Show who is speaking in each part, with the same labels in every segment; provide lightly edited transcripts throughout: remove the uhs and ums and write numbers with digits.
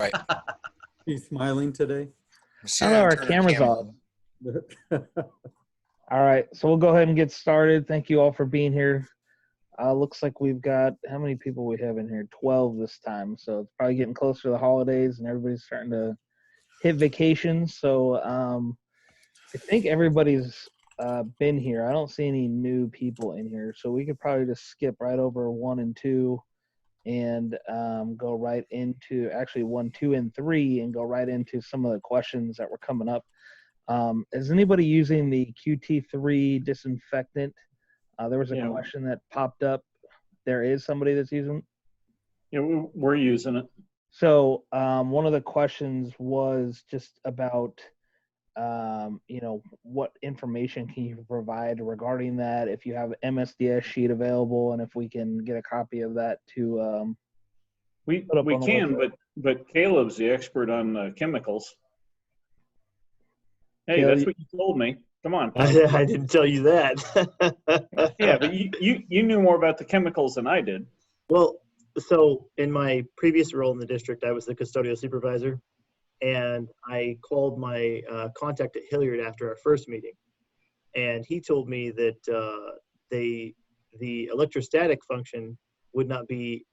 Speaker 1: Right.
Speaker 2: He's smiling today.
Speaker 3: I know our camera's off. All right, so we'll go ahead and get started. Thank you all for being here. Looks like we've got, how many people we have in here? 12 this time. So it's probably getting closer to the holidays and everybody's starting to hit vacations. So I think everybody's been here. I don't see any new people in here. So we could probably just skip right over 1 and 2 and go right into actually 1, 2, and 3 and go right into some of the questions that were coming up. Is anybody using the QT3 disinfectant? There was a question that popped up. There is somebody that's using it?
Speaker 4: Yeah, we're using it.
Speaker 3: So one of the questions was just about, what information can you provide regarding that? If you have an MSDS sheet available, and if we can get a copy of that to
Speaker 4: we can, but Caleb's the expert on chemicals. Hey,
Speaker 3: Caleb,
Speaker 4: that's what you told me. Come on.
Speaker 5: I didn't tell you that.
Speaker 4: Yeah, but you knew more about the chemicals than I did.
Speaker 5: Well, so in my previous role in the district, I was the custodial supervisor, and I called my contact at Hilliard after our first meeting, and he told me that the electrostatic function would not be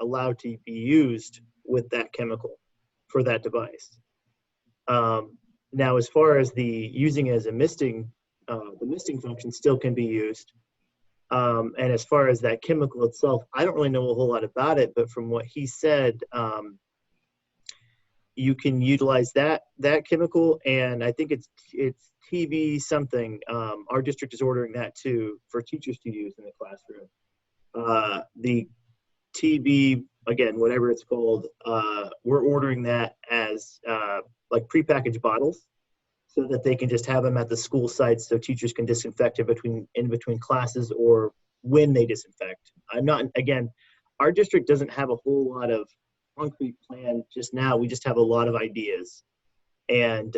Speaker 5: allowed to be used with that chemical for that device. Now, as far as the using as a misting, the misting function still can be used. And as far as that chemical itself, I don't really know a whole lot about it, but from what he said, you can utilize that chemical, and I think it's TB something. Our district is ordering that too for teachers to use in the classroom. The TB, again, whatever it's called, we're ordering that as like prepackaged bottles, so that they can just have them at the school sites so teachers can disinfect it in between classes or when they disinfect. Our district doesn't have a whole lot of concrete plan just now. We just have a lot of ideas. And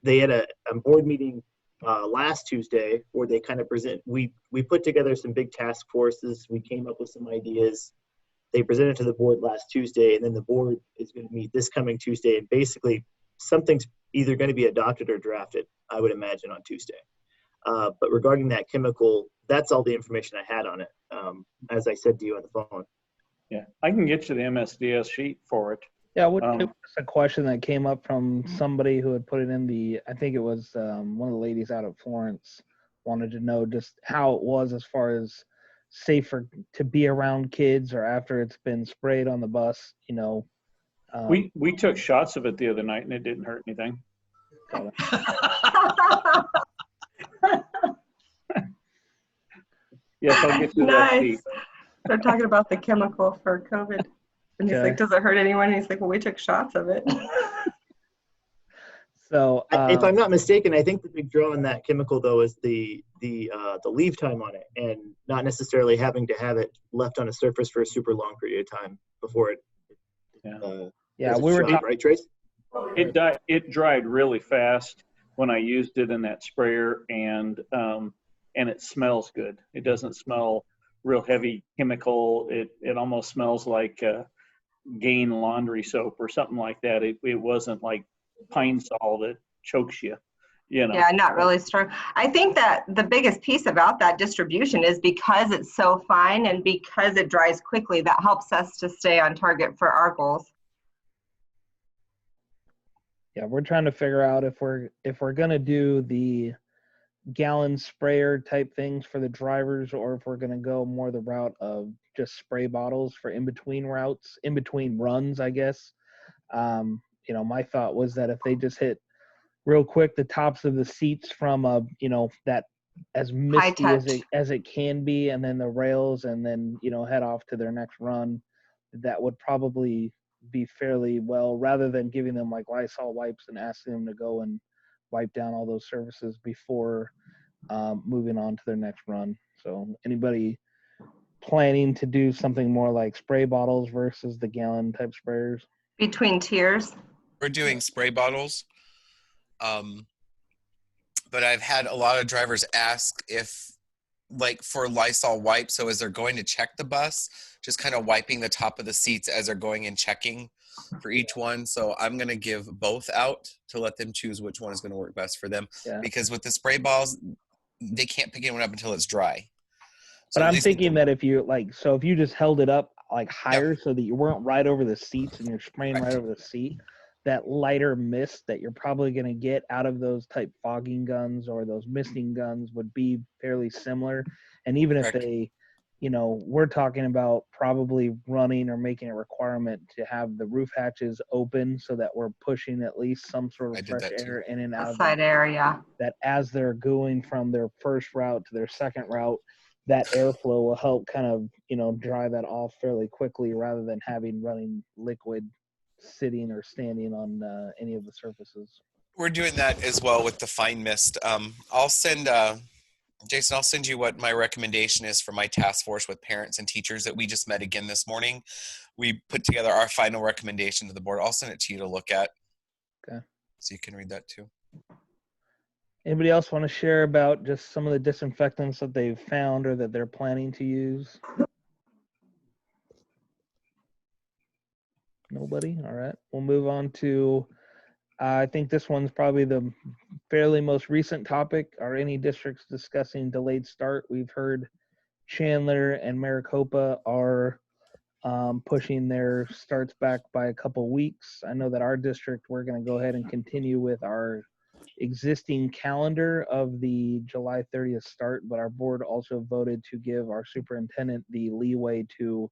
Speaker 5: they had a board meeting last Tuesday where they kind of we put together some big task forces. We came up with some ideas. They presented to the board last Tuesday, and then the board is going to meet this coming Tuesday, and basically something's either going to be adopted or drafted, I would imagine, on Tuesday. But regarding that chemical, that's all the information I had on it, as I said to you on the phone.
Speaker 4: Yeah, I can get you the MSDS sheet for it.
Speaker 3: Yeah, it was a question that came up from somebody who had put it in I think it was one of the ladies out at Florence wanted to know just how it was as far as safer to be around kids or after it's been sprayed on the bus,
Speaker 4: We took shots of it the other night and it didn't hurt anything. Yes, I'll get you that sheet.
Speaker 6: They're talking about the chemical for COVID. And he's like, does it hurt anyone? And he's like, well, we took shots of it.
Speaker 3: So
Speaker 5: if I'm not mistaken, I think the big draw in that chemical though is the leave time on it, and not necessarily having to have it left on a surface for a super long period of time before it.
Speaker 3: We were
Speaker 5: right, Trace?
Speaker 4: It dried really fast when I used it in that sprayer, and it smells good. It doesn't smell real heavy chemical. It almost smells like Gain laundry soap or something like that. It wasn't like Pine Sol that chokes you.
Speaker 6: Yeah, not really strong. I think that the biggest piece about that distribution is because it's so fine and because it dries quickly, that helps us to stay on target for our goals.
Speaker 3: Yeah, we're trying to figure out if we're gonna do the gallon sprayer type things for the drivers, or if we're gonna go more the route of just spray bottles for in between runs, I guess. My thought was that if they just hit real quick the tops of the seats from that as misty as it can be, and then the rails, and then head off to their next run, that would probably be fairly well, rather than giving them like Lysol wipes and asking them to go and wipe down all those surfaces before moving on to their next run. So anybody planning to do something more like spray bottles versus the gallon type sprayers?
Speaker 6: Between tiers?
Speaker 1: We're doing spray bottles. But I've had a lot of drivers ask if like for Lysol wipes. So as they're going to check the bus, just kind of wiping the top of the seats as they're going and checking for each one. So I'm going to give both out to let them choose which one is going to work best for them.
Speaker 3: Yeah.
Speaker 1: Because with the spray balls, they can't pick anyone up until it's dry. So
Speaker 3: But
Speaker 1: at
Speaker 3: I'm
Speaker 1: least
Speaker 3: thinking that if you like, so if you just held it up like higher so that you weren't right over the seats and you're spraying right over the seat, that lighter mist that you're probably going to get out of those type fogging guns or those misting guns would be fairly similar. And even if
Speaker 1: Correct.
Speaker 3: they, you know, we're talking about probably running or making a requirement to have the roof hatches open so that we're pushing at least some sort
Speaker 1: I
Speaker 3: of
Speaker 1: did
Speaker 3: fresh
Speaker 1: that too.
Speaker 3: air in and out
Speaker 6: A
Speaker 3: of
Speaker 6: side
Speaker 3: them,
Speaker 6: area.
Speaker 3: that as they're going from their first route to their second route, that airflow will help kind of, you know, dry that off fairly quickly rather than having running liquid sitting or standing on any of the surfaces.
Speaker 1: We're doing that as well with the fine mist. I'll send Jason, I'll send you what my recommendation is for my task force with parents and teachers that we just met again this morning. We put together our final recommendation to the board. I'll send it to you to look at.
Speaker 3: Okay.
Speaker 1: So you can read that too.
Speaker 3: Anybody else want to share about just some of the disinfectants that they've found or that they're planning to use? Nobody? All right. We'll move on to, I think this one's probably the fairly most recent topic. Are any districts discussing delayed start? We've heard Chandler and Maricopa are pushing their starts back by a couple weeks. I know that our district, we're going to go ahead and continue with our existing calendar of the July 30th start, but our board also voted to give our superintendent the leeway to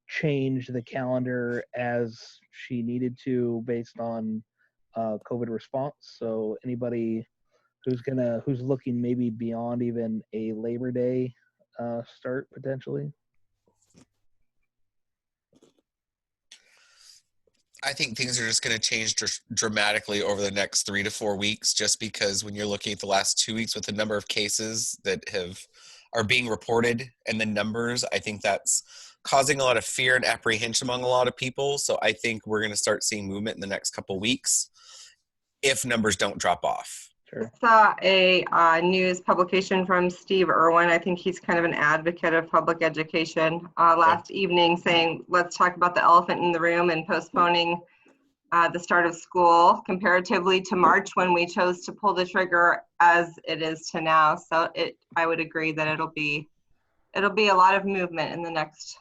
Speaker 3: change the calendar as she needed to based on COVID response. So anybody who's looking maybe beyond even a Labor Day start potentially.
Speaker 1: I think things are just going to change dramatically over the next 3 to 4 weeks, just because when you're looking at the last 2 weeks with the number of cases that are being reported and the numbers, I think that's causing a lot of fear and apprehension among a lot of people. So I think we're going to start seeing movement in the next couple weeks if numbers don't drop off.
Speaker 3: Sure.
Speaker 6: I saw a news publication from Steve Irwin. I think he's kind of an advocate of public education last evening saying, let's talk about the elephant in the room and postponing the start of school comparatively to March when we chose to pull the trigger as it is to now. So I would agree that it'll be a lot of movement in the next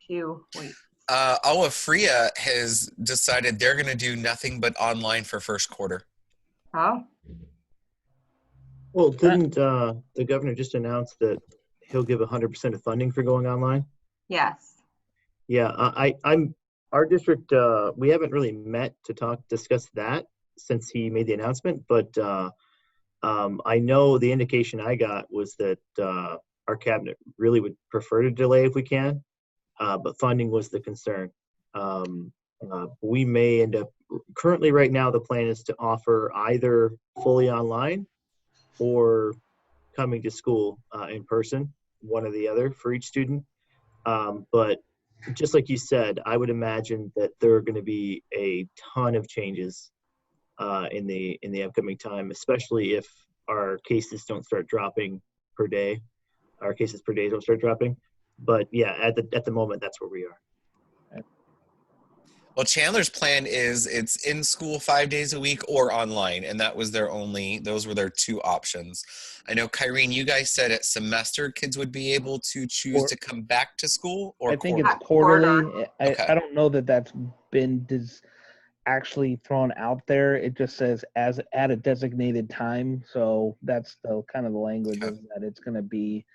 Speaker 6: few weeks.
Speaker 1: Agua Fria has decided they're going to do nothing but online for first quarter.
Speaker 6: Oh,
Speaker 5: Well, didn't the governor just announce that he'll give 100% of funding for going online?
Speaker 6: yes.
Speaker 5: Yeah, I'm our district. We haven't really met to discuss that since he made the announcement, but I know the indication I got was that our cabinet really would prefer to delay if we can, but funding was the concern. We may end up, currently right now, the plan is to offer either fully online or coming to school in person, one or the other for each student. But just like you said, I would imagine that there are going to be a ton of changes in the upcoming time, especially if our cases don't start dropping per day. Our cases per day don't start dropping. But yeah, at the moment, that's where we are.
Speaker 1: Well, Chandler's plan is it's in school 5 days a week or online, and those were their two options. I know, Kyrene, you guys said at semester kids would be able to choose to come back to school, or
Speaker 3: I think
Speaker 1: quarter?
Speaker 3: it's quarterly.
Speaker 1: Okay.
Speaker 3: I don't know that that's been actually thrown out there. It just says as at a designated time. So that's the kind of the language
Speaker 1: Okay.
Speaker 3: is that it's going to be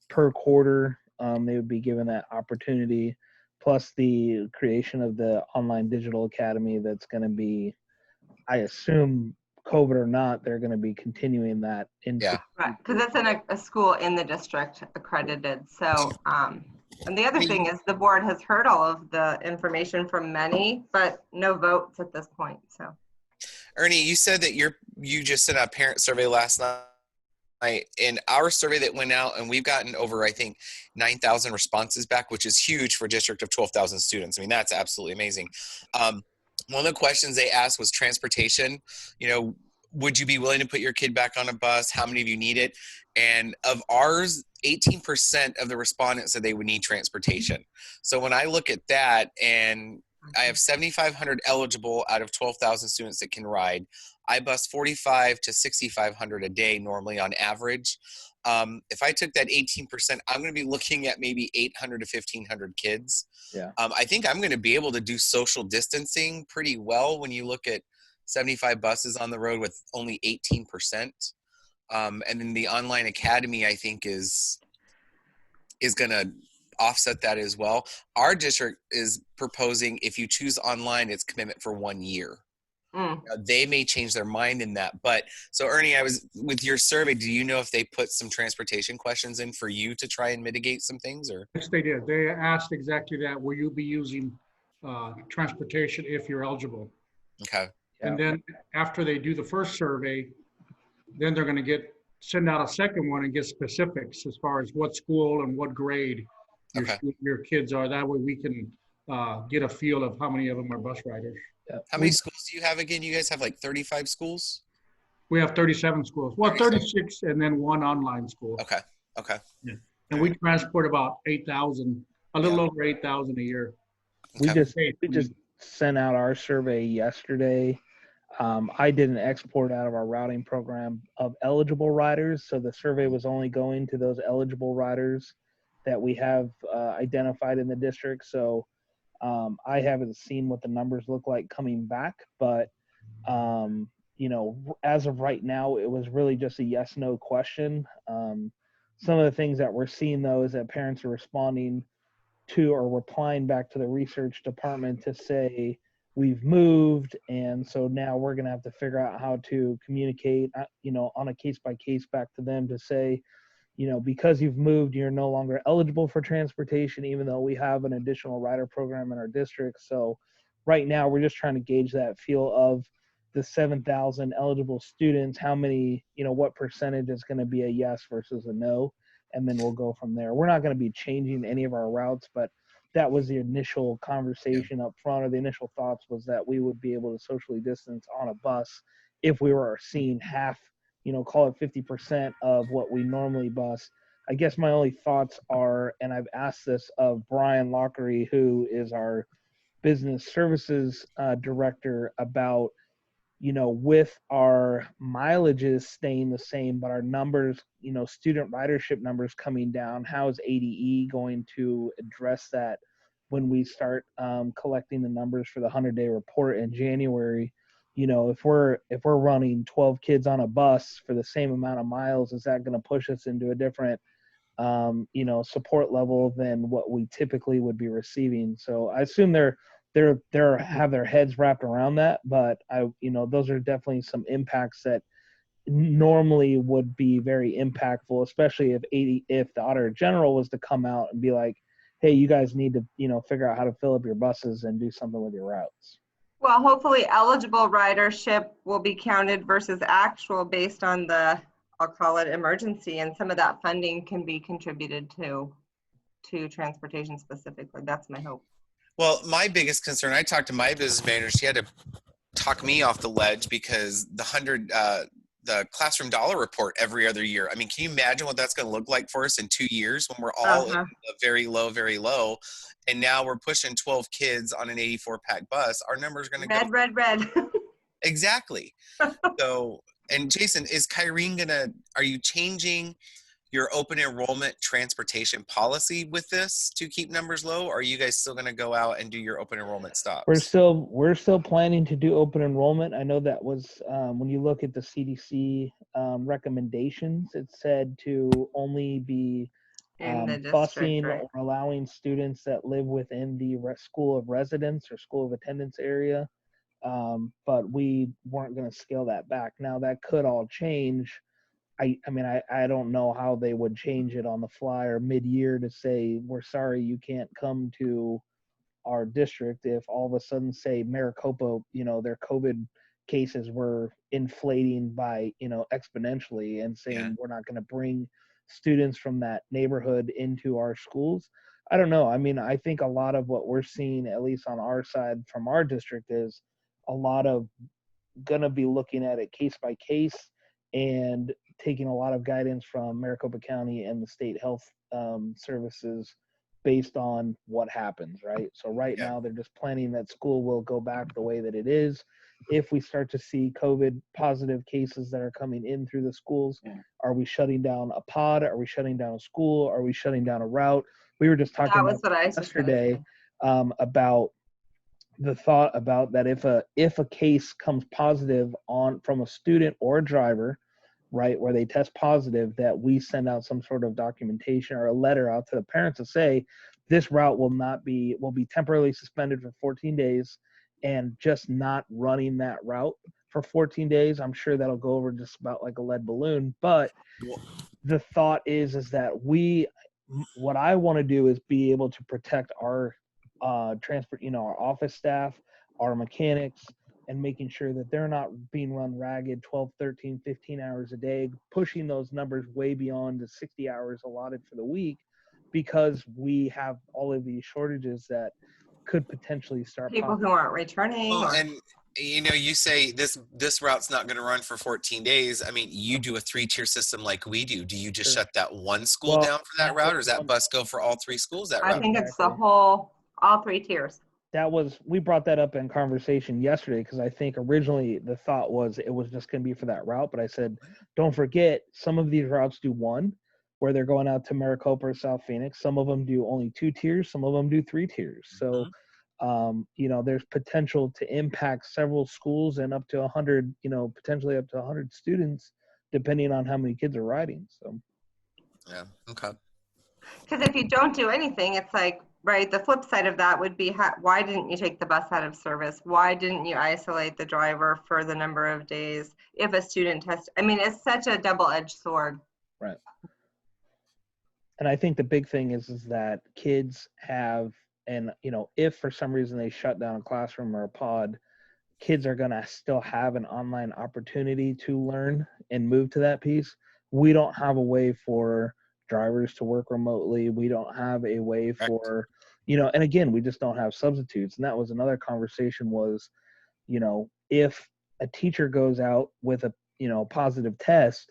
Speaker 3: per quarter. They would be given that opportunity, plus the creation of the online digital academy. That's going to be, I assume, COVID or not, they're going to be continuing that into.
Speaker 1: Yeah.
Speaker 6: Right, because it's in a school in the district accredited. So, and the other thing is the board has heard all of the information from many, but no votes at this point. So,
Speaker 1: Ernie, you said that you just sent out a parent survey last night. In our survey that went out, and we've gotten over, I think, 9,000 responses back, which is huge for a district of 12,000 students. I mean, that's absolutely amazing. One of the questions they asked was transportation. You know, would you be willing to put your kid back on a bus? How many of you need it? And of ours, 18% of the respondents said they would need transportation. So when I look at that, and I have 7,500 eligible out of 12,000 students that can ride, I bus 45 to 6,500 a day normally on average. If I took that 18%, I'm going to be looking at maybe 800 to 1,500 kids.
Speaker 3: Yeah.
Speaker 1: I think I'm going to be able to do social distancing pretty well when you look at 75 buses on the road with only 18%. And then the online academy, I think, is going to offset that as well. Our district is proposing if you choose online, it's commitment for 1 year. Now, they may change their mind in that. But so Ernie, I was with your survey. Do you know if they put some transportation questions in for you to try and mitigate some things, or?
Speaker 7: Yes, they did. They asked exactly that. Will you be using transportation if you're eligible?
Speaker 1: Okay.
Speaker 7: And then after they do the first survey, then they're going to send out a second one and get specifics as far as what school and what grade
Speaker 1: Okay.
Speaker 7: your kids are. That way we can get a feel of how many of them are bus riders.
Speaker 3: Yeah.
Speaker 1: How many schools do you have again? You guys have like 35 schools?
Speaker 7: We have 37 schools. Well,
Speaker 1: 37.
Speaker 7: 36 and then one online school.
Speaker 1: Okay. Okay.
Speaker 7: And we transport about 8,000, a little over 8,000 a year.
Speaker 3: We
Speaker 1: Okay.
Speaker 3: just sent out our survey yesterday. I did an export out of our routing program of eligible riders. So the survey was only going to those eligible riders that we have identified in the district. So I haven't seen what the numbers look like coming back, but you know, as of right now, it was really just a yes, no question. Some of the things that we're seeing though is that parents are responding to or replying back to the research department to say, we've moved, and so now we're going to have to figure out how to communicate, you know, on a case by case back to them to say, you know, because you've moved, you're no longer eligible for transportation, even though we have an additional rider program in our district. So right now we're just trying to gauge that feel of the 7,000 eligible students, how many, you know, what percentage is going to be a yes versus a no, and then we'll go from there. We're not going to be changing any of our routes, but that was the initial conversation up front, or the initial thoughts was that we would be able to socially distance on a bus if we were seeing half, you know, call it 50% of what we normally bus. I guess my only thoughts are, and I've asked this of Brian Lockery, who is our business services director, about, you know, with our mileages staying the same, but our numbers, you know, student ridership numbers coming down, how is ADE going to address that when we start collecting the numbers for the 100-day report in January? You know, if we're running 12 kids on a bus for the same amount of miles, is that going to push us into a different, you know, support level than what we typically would be receiving? So I assume they're have their heads wrapped around that, but you know, those are definitely some impacts that normally would be very impactful, especially if the Auditor General was to come out and be like, hey, you guys need to, you know, figure out how to fill up your buses and do something with your routes.
Speaker 6: Well, hopefully eligible ridership will be counted versus actual based on the, I'll call it emergency, and some of that funding can be contributed to transportation specifically. That's my hope.
Speaker 1: Well, my biggest concern, I talked to my business manager, she had to talk me off the ledge because the classroom dollar report every other year. I mean, can you imagine what that's going to look like for us in 2 years when we're all in the very low, and now we're pushing 12 kids on an 84-pack bus? Our numbers are going to go.
Speaker 6: Red.
Speaker 1: Exactly. So, and Jason, is Kyrene are you changing your open enrollment transportation policy with this to keep numbers low, or are you guys still going to go out and do your open enrollment stops?
Speaker 3: We're still planning to do open enrollment. I know that was when you look at the CDC recommendations, it said to only be busing or allowing students that live within the school of residence or school of attendance area. But we weren't going to scale that back. Now that could all change. I mean, I don't know how they would change it on the fly or mid-year to say, we're sorry, you can't come to our district if all of a sudden, say, Maricopa, you know, their COVID cases were inflating by, you know, exponentially, and saying we're not going to bring students from that neighborhood into our schools. I don't know. I mean, I think a lot of what we're seeing, at least on our side from our district, is a lot of going to be looking at it case by case. And taking a lot of guidance from Maricopa County and the state health services based on what happens, right? So right
Speaker 1: Yeah.
Speaker 3: now they're just planning that school will go back the way that it is. If we start to see COVID positive cases that are coming in through the schools,
Speaker 4: Yeah.
Speaker 3: are we shutting down a pod? Are we shutting down a school? Are we shutting down a route? We were just talking
Speaker 6: That
Speaker 3: about
Speaker 6: was what I was just gonna
Speaker 3: yesterday
Speaker 6: say.
Speaker 3: about the thought about that if a case comes positive on from a student or a driver, right, where they test positive, that we send out some sort of documentation or a letter out to the parents to say this route will be temporarily suspended for 14 days and just not running that route for 14 days. I'm sure that'll go over just about like a lead balloon, but the thought is that what I want to do is be able to protect our transport, our office staff, our mechanics, and making sure that they're not being run ragged 12, 13, 15 hours a day, pushing those numbers way beyond the 60 hours allotted for the week, because we have all of these shortages that could potentially start
Speaker 6: People who aren't returning.
Speaker 1: Well,
Speaker 6: or-
Speaker 1: and you say this route's not going to run for 14 days. I mean, you do a 3-tier system like we do. Do you just
Speaker 3: Sure.
Speaker 1: shut that one school
Speaker 3: Well,
Speaker 1: down for that route, or does that bus go for all 3 schools that
Speaker 6: I
Speaker 1: route?
Speaker 6: think it's the
Speaker 3: Exactly.
Speaker 6: all 3 tiers.
Speaker 3: we brought that up in conversation yesterday, because I think originally the thought was it was just going to be for that route, but I said don't forget some of these routes do one where they're going out to Maricopa or South Phoenix. Some of them do only 2 tiers, some of them do 3 tiers. So there's potential to impact several schools and up to 100, potentially up to 100 students, depending on how many kids are riding. So
Speaker 1: Yeah. Okay.
Speaker 6: Because if you don't do anything, it's like, right, the flip side of that would be, why didn't you take the bus out of service? Why didn't you isolate the driver for the number of days if a student test? I mean, it's such a double-edged sword.
Speaker 3: right. And I think the big thing is that kids have, and if for some reason they shut down a classroom or a pod, kids are going to still have an online opportunity to learn and move to that piece. We don't have a way for drivers to work remotely. We don't have a way for, and again, we just don't have substitutes. And that was another conversation was, if a teacher goes out with a, positive test,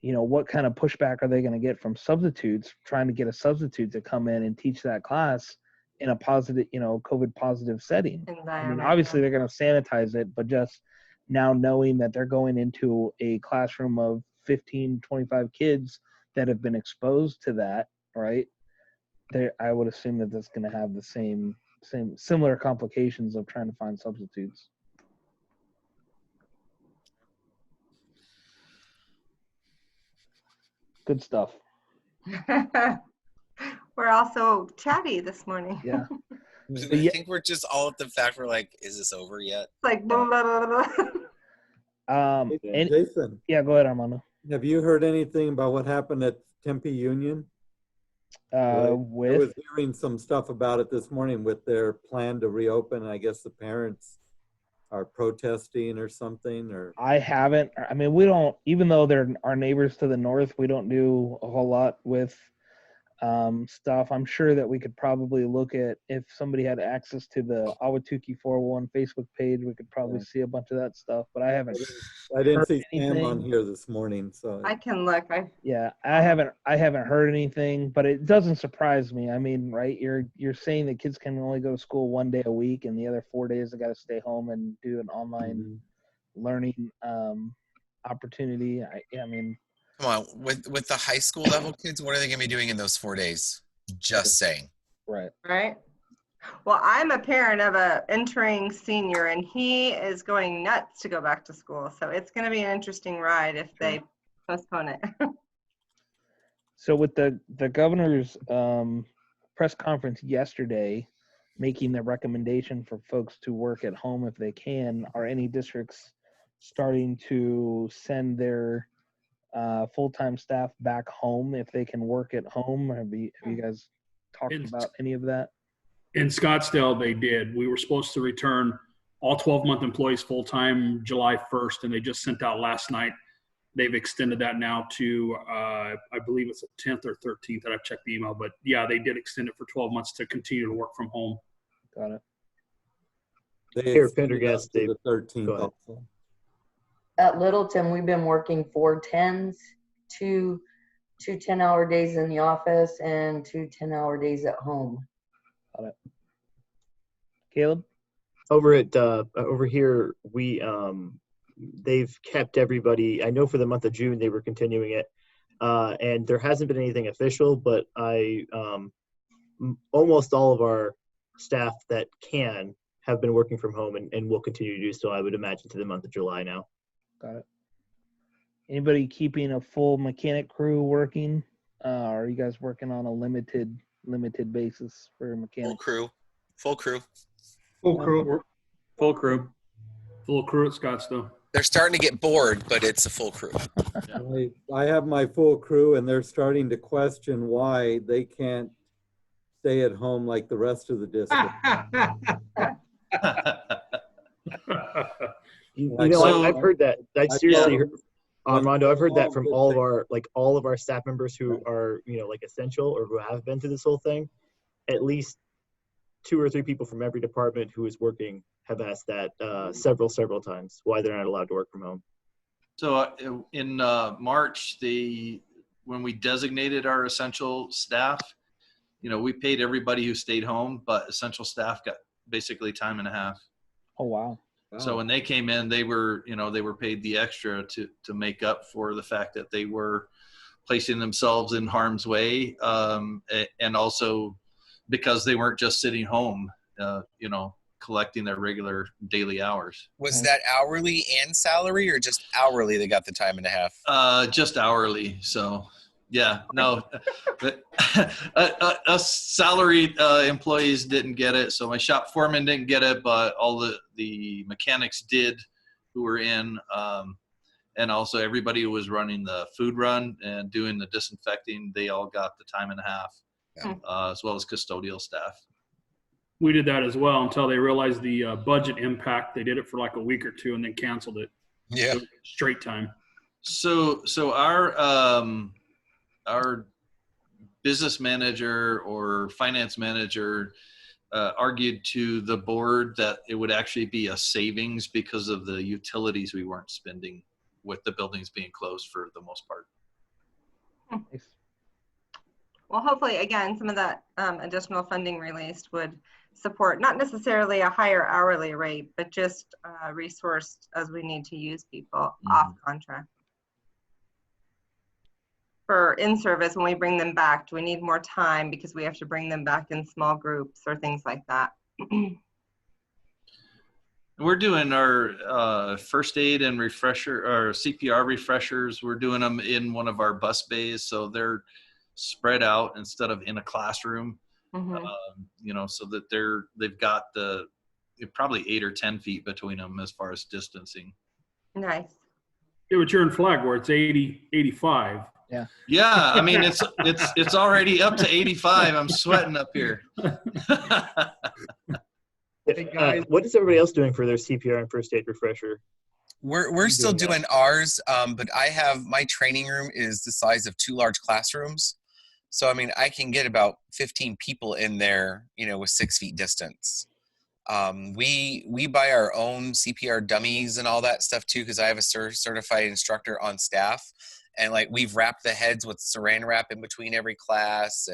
Speaker 3: what kind of pushback are they going to get from substitutes trying to get a substitute to come in and teach that class in a positive, COVID positive setting? I mean,
Speaker 6: Environment,
Speaker 3: obviously they're going to sanitize it, but just now knowing that they're going into a classroom of 15, 25 kids that have been exposed to that, right? I would assume that that's going to have the similar complications of trying to find substitutes. Good stuff.
Speaker 6: yeah. We're also chatty this morning.
Speaker 3: Yeah.
Speaker 1: I think we're just all at the fact we're like, is this over yet?
Speaker 6: It's like, blah, blah, blah, blah.
Speaker 3: And
Speaker 2: Jason,
Speaker 3: yeah, go ahead, Armando.
Speaker 2: have you heard anything about what happened at Tempe Union? I was
Speaker 3: With
Speaker 2: hearing some stuff about it this morning with their plan to reopen. I guess the parents are protesting or something, or
Speaker 3: I haven't. I mean, we don't. Even though they're our neighbors to the north, we don't do a whole lot with stuff. I'm sure that we could probably look at, if somebody had access to the Awatuki 401 Facebook page, we could probably see a bunch of that stuff. But I haven't.
Speaker 2: I didn't
Speaker 3: heard
Speaker 2: see Sam on
Speaker 3: anything.
Speaker 2: here this morning. So
Speaker 6: I can look.
Speaker 3: Yeah, I haven't heard anything, but it doesn't surprise me. I mean, right? You're saying that kids can only go to school 1 day a week, and the other 4 days they got to stay home and do an online learning opportunity. I mean,
Speaker 1: Come on, with the high school level kids, what are they going to be doing in those 4 days? Just saying.
Speaker 3: right.
Speaker 6: Right. Well, I'm a parent of a entering senior, and he is going nuts to go back to school. So it's going to be an interesting ride if they postpone it.
Speaker 3: So with the governor's press conference yesterday, making the recommendation for folks to work at home if they can, are any districts starting to send their full-time staff back home if they can work at home? Have you guys talked about any of that?
Speaker 8: In Scottsdale, they did. We were supposed to return all 12-month employees full-time July 1st, and they just sent out last night. They've extended that now to, I believe it's the 10th or 13th that I've checked the email. But, yeah, they did extend it for 12 months to continue to work from home.
Speaker 3: Got it.
Speaker 2: they
Speaker 5: Here,
Speaker 2: extended
Speaker 5: Pendergast,
Speaker 2: out to
Speaker 5: Dave.
Speaker 2: the 13th
Speaker 5: Go ahead.
Speaker 2: also.
Speaker 9: At Littleton, we've been working 410s two 10-hour days in the office and 2 10-hour days at home.
Speaker 3: Caleb?
Speaker 5: Over here, they've kept everybody. I know for the month of June they were continuing it, and there hasn't been anything official. But almost all of our staff that have been working from home and will continue to do so. I would imagine to the month of July now.
Speaker 3: Got it. Anybody keeping a full mechanic crew working? Or are you guys working on a limited basis for
Speaker 1: Full
Speaker 3: mechanics?
Speaker 1: crew. Full crew.
Speaker 7: Full crew.
Speaker 4: Full crew.
Speaker 8: Full crew at Scottsdale.
Speaker 1: They're starting to get bored, but it's a full crew.
Speaker 2: I have my full crew, and they're starting to question why they can't stay at home like the rest of the district.
Speaker 5: I've heard that. I seriously heard, Armando, I've heard that from all of our staff members who are, like essential or who have been through this whole thing. At least 2 or 3 people from every department who is working have asked that several times why they're not allowed to work from home.
Speaker 10: So in March, when we designated our essential staff, we paid everybody who stayed home, but essential staff got basically time and a half.
Speaker 3: Oh, wow.
Speaker 10: So when they came in, they were paid the extra to make up for the fact that they were placing themselves in harm's way, and also because they weren't just sitting home, collecting their regular daily hours.
Speaker 1: Was that hourly and salary, or just hourly they got the time and a half?
Speaker 10: Just hourly. So yeah, no, but us salaried employees didn't get it. So my shop foreman didn't get it, but all the mechanics did who were in, and also everybody who was running the food run and doing the disinfecting, they all got the time and a half, as well as custodial staff.
Speaker 8: We did that as well until they realized the budget impact. They did it for like a week or 2 and then canceled it.
Speaker 1: Yeah.
Speaker 8: So straight time.
Speaker 10: So our business manager or finance manager argued to the board that it would actually be a savings because of the utilities we weren't spending with the buildings being closed for the most part.
Speaker 3: Nice.
Speaker 6: Well, hopefully, again, some of that additional funding released would support not necessarily a higher hourly rate, but just resourced as we need to use people off contract. For in-service, when we bring them back, do we need more time because we have to bring them back in small groups or things like that?
Speaker 10: We're doing our first aid and refresher, or CPR refreshers. We're doing them in one of our bus bays, so they're spread out instead of in a classroom. So that they've got probably 8 or 10 feet between them as far as distancing.
Speaker 6: Nice.
Speaker 8: Yeah, but you're in Flag where it's 80, 85.
Speaker 3: Yeah.
Speaker 10: Yeah, I mean it's already up to 85. I'm sweating up here.
Speaker 5: What is everybody else doing for their CPR and first aid refresher?
Speaker 1: We're still doing ours, but my training room is the size of 2 large classrooms. So, I mean, I can get about 15 people in there, with 6 feet distance. We buy our own CPR dummies and all that stuff too, because I have a certified instructor on staff, and we've wrapped the heads with saran wrap in between every class.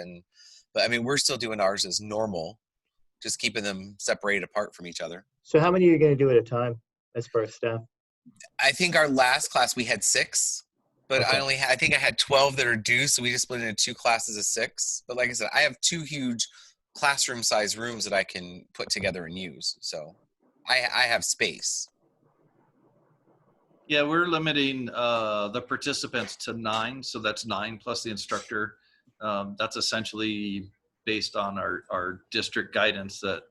Speaker 1: But I mean, we're still doing ours as normal, just keeping them separated apart from each other.
Speaker 5: So how many are you going to do at a time as far as staff?
Speaker 1: I think our last class we had 6. But okay. I think I had 12 that are due, so we just split into 2 classes of 6. But like I said, I have 2 huge classroom-sized rooms that I can put together and use. So I have space.
Speaker 10: Yeah, we're limiting the participants to 9, so that's 9 plus the instructor. That's essentially based on our district guidance that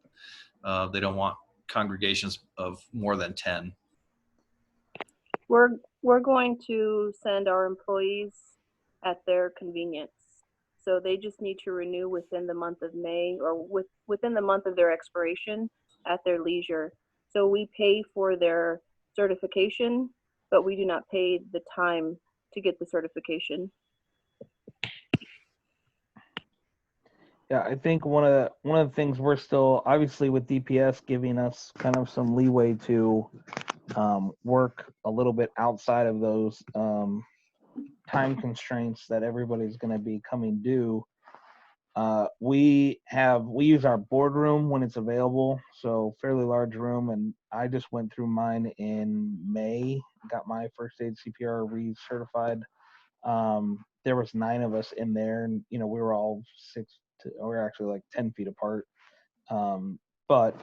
Speaker 10: they don't want congregations of more than 10.
Speaker 11: We're going to send our employees at their convenience. So they just need to renew within the month of May or within the month of their expiration at their leisure. So we pay for their certification, but we do not pay the time to get the certification.
Speaker 3: Yeah, I think one of the things we're still, obviously with DPS giving us kind of some leeway to work a little bit outside of those time constraints that everybody's going to be coming due, we use our boardroom when it's available, so fairly large room, and I just went through mine in May, got my first aid CPR recertified. There was 9 of us in there, and we were all we were actually like 10 feet apart. But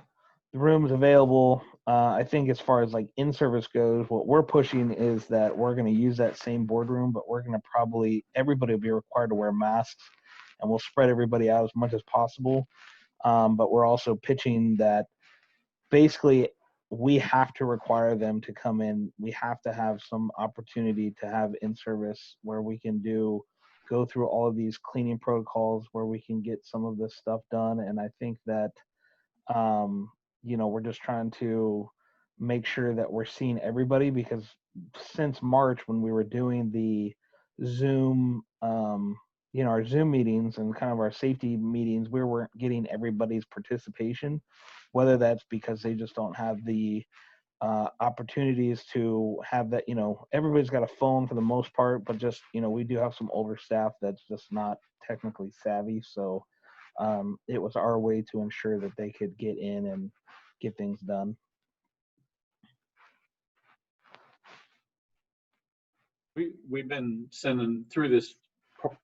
Speaker 3: the room's available. I think as far as like in-service goes, what we're pushing is that we're going to use that same boardroom, but we're going to everybody will be required to wear masks, and we'll spread everybody out as much as possible. But we're also pitching that basically we have to require them to come in. We have to have some opportunity to have in-service where we can go through all of these cleaning protocols, where we can get some of this stuff done. And I think that, we're just trying to make sure that we're seeing everybody, because since March, when we were doing the Zoom, our Zoom meetings and kind of our safety meetings, we weren't getting everybody's participation, whether that's because they just don't have the opportunities to have that. Everybody's got a phone for the most part, but just, we do have some older staff that's just not technically savvy. So it was our way to ensure that they could get in and get things done.
Speaker 4: We've been sending through this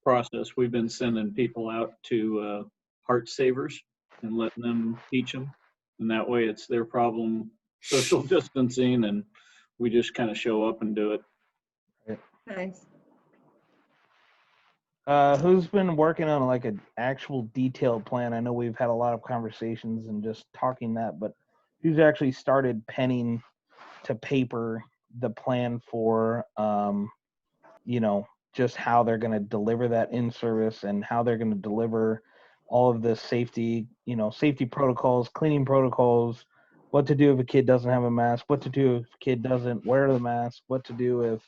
Speaker 4: process. We've been sending people out to Heart Savers and letting them teach them, and that way it's their problem, social distancing, and we just kind of show up and do it.
Speaker 6: Nice.
Speaker 3: Who's been working on like an actual detailed plan? I know we've had a lot of conversations and just talking that, but who's actually started penning to paper the plan for, just how they're going to deliver that in service and how they're going to deliver all of the safety protocols, cleaning protocols, what to do if a kid doesn't have a mask, what to do if a kid doesn't wear the mask, what to do if,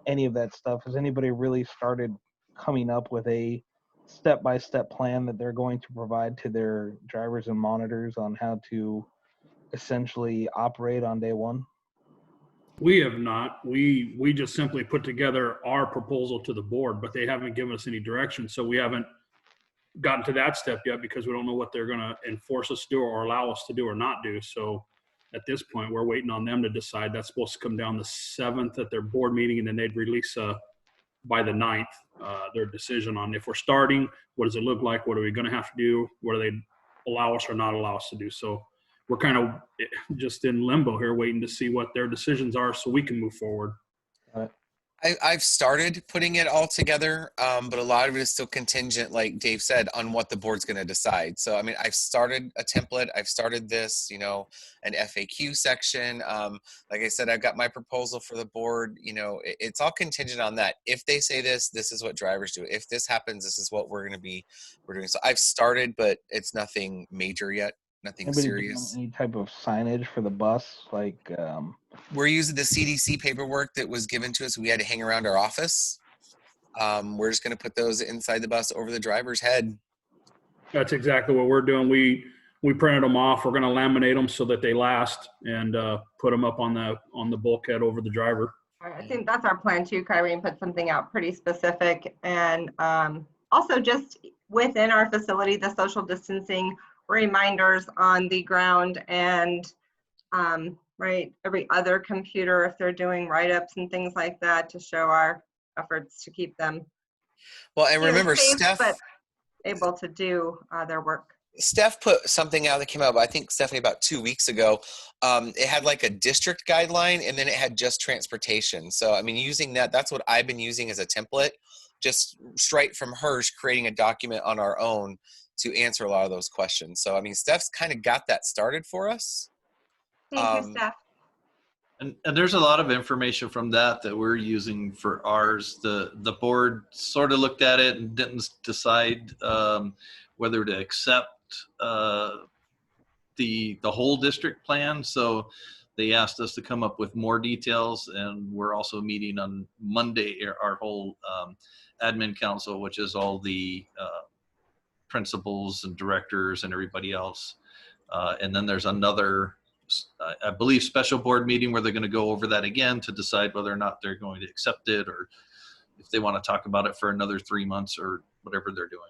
Speaker 3: any of that stuff. Has anybody really started coming up with a step-by-step plan that they're going to provide to their drivers and monitors on how to essentially operate on day one?
Speaker 8: We have not. We just simply put together our proposal to the board, but they haven't given us any direction. So we haven't gotten to that step yet, because we don't know what they're going to enforce us to do or allow us to do or not do. So at this point, we're waiting on them to decide. That's supposed to come down the 7th at their board meeting, and then they'd release by the 9th their decision on if we're starting, what does it look like, what are we going to have to do, what do they allow us or not allow us to do. So we're kind of just in limbo here, waiting to see what their decisions are so we can move forward.
Speaker 1: I've started putting it all together, but a lot of it is still contingent, like Dave said, on what the board's going to decide. So, I mean, I've started a template. I've started this, an FAQ section. Like I said, I've got my proposal for the board. It's all contingent on that. If they say this is what drivers do. If this happens, this is what we're doing. So I've started, but it's nothing major yet. Nothing serious.
Speaker 3: Any type of signage for the bus, like
Speaker 1: we're using the CDC paperwork that was given to us. We had to hang around our office. We're just going to put those inside the bus over the driver's head.
Speaker 8: That's exactly what we're doing. We printed them off. We're going to laminate them so that they last, and put them up on the bulkhead over the driver.
Speaker 6: I think that's our plan too, Kyrene, put something out pretty specific, and also just within our facility, the social distancing reminders on the ground, and every other computer if they're doing write-ups and things like that, to show our efforts to keep them
Speaker 1: and remember,
Speaker 6: safe,
Speaker 1: Steph,
Speaker 6: but able to do their work.
Speaker 1: Steph put something out that came out, I think, Stephanie, about 2 weeks ago. It had like a district guideline, and then it had just transportation. So, I mean, using that's what I've been using as a template, just straight from hers, creating a document on our own to answer a lot of those questions. So, I mean, Steph's kind of got that started for us.
Speaker 6: Thank you, Steph.
Speaker 10: And there's a lot of information from that we're using for ours. The board sort of looked at it and didn't decide whether to accept the whole district plan. So they asked us to come up with more details, and we're also meeting on Monday, our whole admin council, which is all the principals and directors and everybody else. And then there's another, I believe, special board meeting where they're going to go over that again to decide whether or not they're going to accept it or if they want to talk about it for another 3 months or whatever they're doing.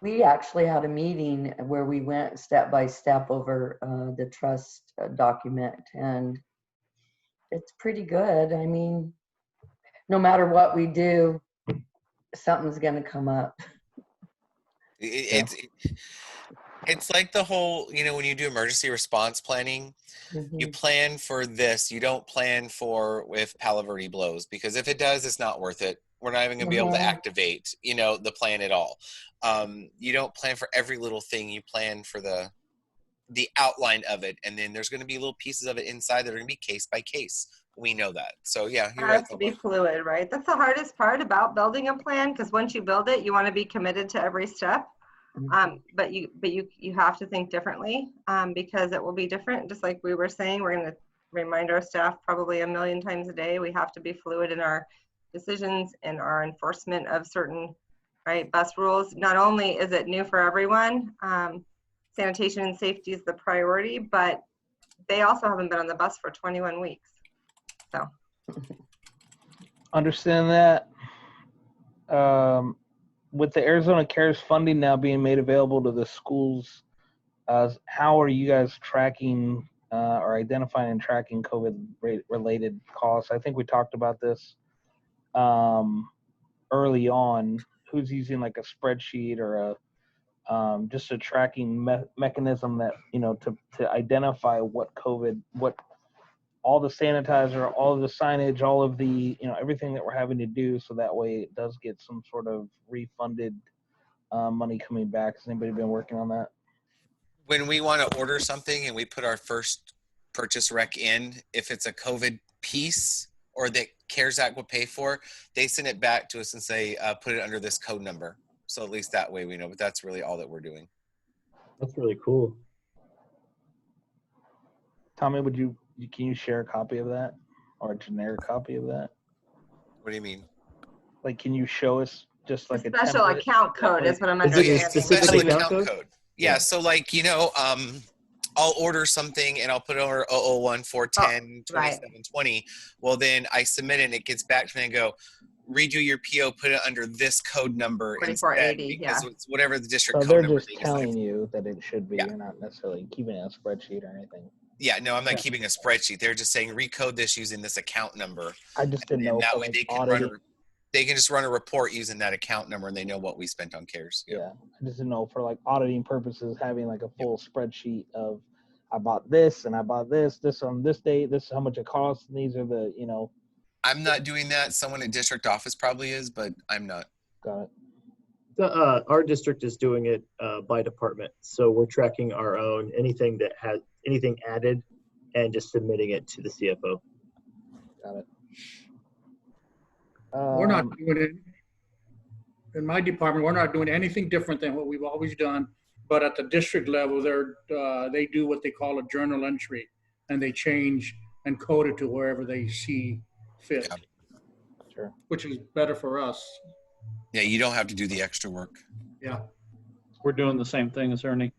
Speaker 9: We actually had a meeting where we went step by step over the trust document, and it's pretty good. I mean, no matter what we do, something's going to come up.
Speaker 1: It's like the whole, when you do emergency response planning, you plan for this. You don't plan for if Palo Verde blows, because if it does, it's not worth it. We're not even going to be able to activate, the plan at all. You don't plan for every little thing. You plan for the outline of it, and then there's going to be little pieces of it inside that are going to be case by case. We know that. So yeah, you're right.
Speaker 6: It has to be fluid, right? That's the hardest part about building a plan, because once you build it, you want to be committed to every step. But you have to think differently, because it will be different. Just like we were saying, we're going to remind our staff probably 1 million times a day. We have to be fluid in our decisions and our enforcement of certain bus rules. Not only is it new for everyone, sanitation and safety is the priority, but they also haven't been on the bus for 21 weeks. So
Speaker 3: understand that. With the Arizona Cares funding now being made available to the schools, how are you guys tracking or identifying and tracking COVID-related costs? I think we talked about this early on. Who's using like a spreadsheet or just a tracking mechanism that, to identify what all the sanitizer, all of the signage, all of the, everything that we're having to do, so that way it does get some sort of refunded money coming back. Has anybody been working on that?
Speaker 1: When we want to order something and we put our first purchase rec in, if it's a COVID piece or that CARES Act will pay for, they send it back to us and say, put it under this code number. So at least that way we know, but that's really all that we're doing.
Speaker 5: That's really cool.
Speaker 3: Tommy, can you share a copy of that or a generic copy of that?
Speaker 1: What do you mean?
Speaker 3: Like, can you show us just like a
Speaker 6: special
Speaker 3: template?
Speaker 6: account code is what I'm
Speaker 5: Is it a
Speaker 6: understanding.
Speaker 5: specific
Speaker 1: Special
Speaker 5: account
Speaker 1: account
Speaker 5: code?
Speaker 1: code. Yeah, so like, I'll order something and I'll put it over 001 410 2720. Well, then I submit it and it gets back to me and go, redo your PO, put it under this code number
Speaker 6: 4480,
Speaker 1: instead, because it's whatever the district
Speaker 3: So
Speaker 1: code
Speaker 3: they're
Speaker 1: number
Speaker 3: just
Speaker 1: they decide.
Speaker 3: telling you that it should be.
Speaker 1: Yeah.
Speaker 3: You're not necessarily keeping a spreadsheet or anything.
Speaker 1: Yeah, no, I'm not keeping a spreadsheet. They're just saying recode this using this account number.
Speaker 3: I just didn't know.
Speaker 1: And that
Speaker 3: for,
Speaker 1: way
Speaker 3: like,
Speaker 1: they can
Speaker 3: auditing.
Speaker 1: they can just run a report using that account number and they know what we spent on CARES.
Speaker 3: Yeah, I just didn't know for like auditing purposes, having like a full spreadsheet of I bought this and I bought this on this date. This is how much it costs. And these are the,
Speaker 1: I'm not doing that. Someone at district office probably is, but I'm not.
Speaker 3: Got it.
Speaker 5: Our district is doing it by department. So we're tracking our own, anything that has anything added and just submitting it to the CFO.
Speaker 3: Got it.
Speaker 7: We're not doing it. In my department, we're not doing anything different than what we've always done. But at the district level, they do what they call a journal entry, and they change and code it to wherever they see fit.
Speaker 1: Yeah.
Speaker 3: Sure.
Speaker 7: Which is better for us.
Speaker 1: Yeah, you don't have to do the extra work.
Speaker 7: Yeah.
Speaker 4: We're doing the same thing as Ernie.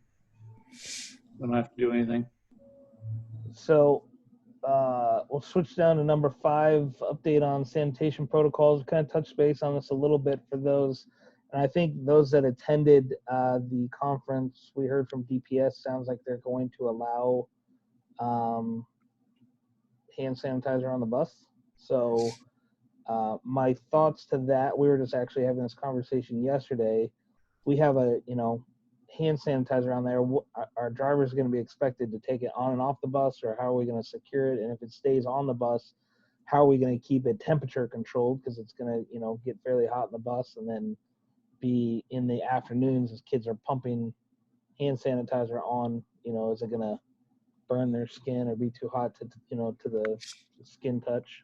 Speaker 4: Don't have to do anything.
Speaker 3: So we'll switch down to number 5, update on sanitation protocols. We kind of touched base on this a little bit for those. And I think those that attended the conference, we heard from DPS, sounds like they're going to allow hand sanitizer on the bus. So my thoughts to that, we were just actually having this conversation yesterday. We have a, hand sanitizer on there. Our drivers are going to be expected to take it on and off the bus, or how are we going to secure it? And if it stays on the bus, how are we going to keep it temperature controlled? Because it's going to, get fairly hot in the bus, and then be in the afternoons as kids are pumping hand sanitizer on, is it going to burn their skin or be too hot to the skin touch?